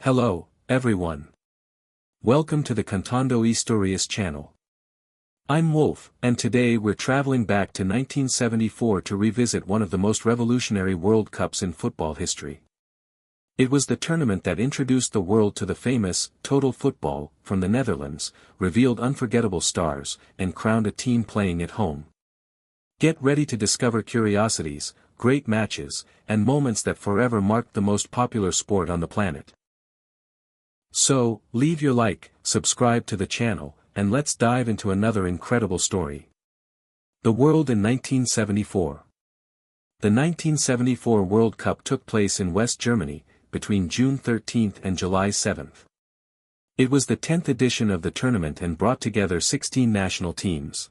Hello, everyone. Welcome to the Contando Historias channel. I'm Wolf, and today we're traveling back to 1974 to revisit one of the most revolutionary World Cups in football history. It was the tournament that introduced the world to the famous total football from the Netherlands, revealed unforgettable stars, and crowned a team playing at home. Get ready to discover curiosities, great matches, and moments that forever marked the most popular sport on the planet. So, leave your like, subscribe to the channel, and let's dive into another incredible story. The world in 1974. The 1974 World Cup took place in West Germany, between June 13 and July 7. It was the 10th edition of the tournament and brought together 16 national teams.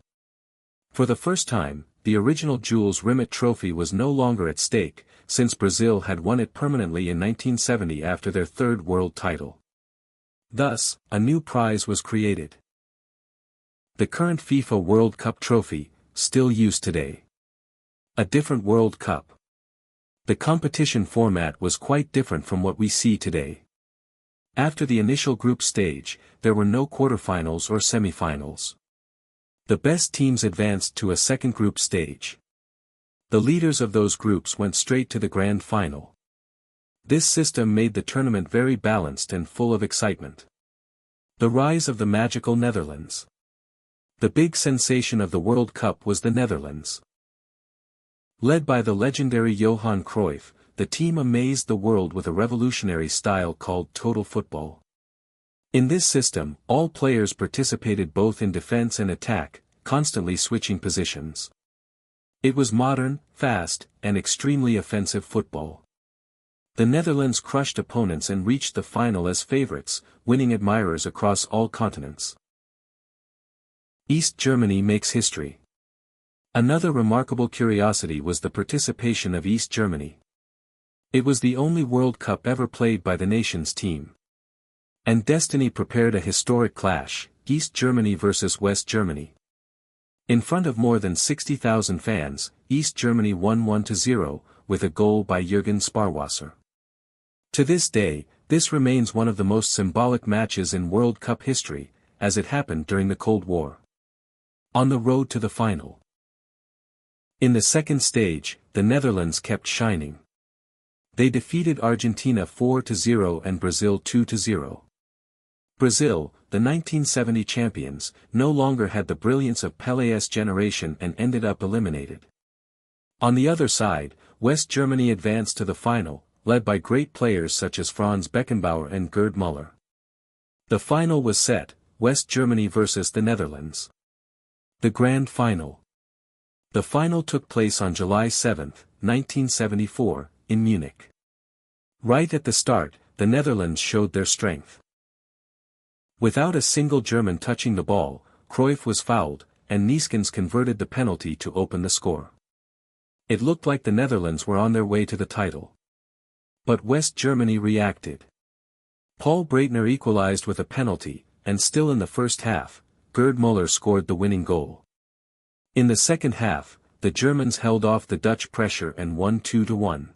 For the first time, the original Jules Rimet trophy was no longer at stake, since Brazil had won it permanently in 1970 after their third world title. Thus, a new prize was created. The current FIFA World Cup trophy, still used today. A different World Cup. The competition format was quite different from what we see today. After the initial group stage, there were no quarterfinals or semifinals. The best teams advanced to a second group stage. The leaders of those groups went straight to the grand final. This system made the tournament very balanced and full of excitement. The rise of the magical Netherlands. The big sensation of the World Cup was the Netherlands. Led by the legendary Johan Cruyff, the team amazed the world with a revolutionary style called total football. In this system, all players participated both in defense and attack, constantly switching positions. It was modern, fast, and extremely offensive football. The Netherlands crushed opponents and reached the final as favorites, winning admirers across all continents. East Germany makes history. Another remarkable curiosity was the participation of East Germany. It was the only World Cup ever played by the nation's team. And destiny prepared a historic clash, East Germany versus West Germany. In front of more than 60,000 fans, East Germany won 1-0, with a goal by Jürgen Sparwasser. To this day, this remains one of the most symbolic matches in World Cup history, as it happened during the Cold War. On the road to the final. In the second stage, the Netherlands kept shining. They defeated Argentina 4-0 and Brazil 2-0. Brazil, the 1970 champions, no longer had the brilliance of Pelé's generation and ended up eliminated. On the other side, West Germany advanced to the final, led by great players such as Franz Beckenbauer and Gerd Müller. The final was set, West Germany versus the Netherlands. The Grand Final. The final took place on July 7, 1974, in Munich. Right at the start, the Netherlands showed their strength. Without a single German touching the ball, Cruyff was fouled, and Neeskens converted the penalty to open the score. It looked like the Netherlands were on their way to the title. But West Germany reacted. Paul Breitner equalized with a penalty, and still in the first half, Gerd Müller scored the winning goal. In the second half, the Germans held off the Dutch pressure and won 2-1.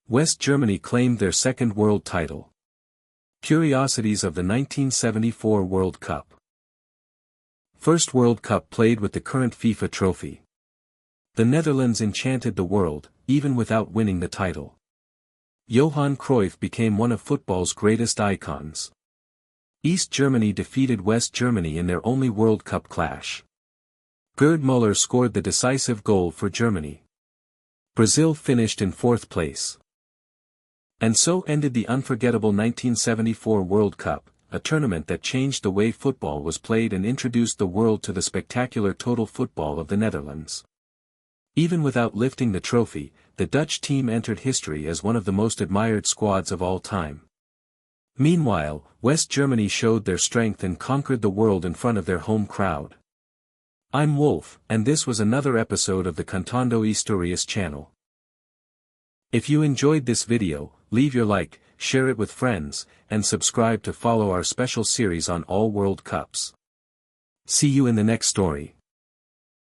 West Germany claimed their second world title. Curiosities of the 1974 World Cup. First World Cup played with the current FIFA trophy. The Netherlands enchanted the world, even without winning the title. Johan Cruyff became one of football's greatest icons. East Germany defeated West Germany in their only World Cup clash. Gerd Müller scored the decisive goal for Germany. Brazil finished in fourth place. And so ended the unforgettable 1974 World Cup, a tournament that changed the way football was played and introduced the world to the spectacular total football of the Netherlands. Even without lifting the trophy, the Dutch team entered history as one of the most admired squads of all time. Meanwhile, West Germany showed their strength and conquered the world in front of their home crowd. I'm Wolf, and this was another episode of the Contando Historias channel. If you enjoyed this video, leave your like, share it with friends, and subscribe to follow our special series on all World Cups. See you in the next story.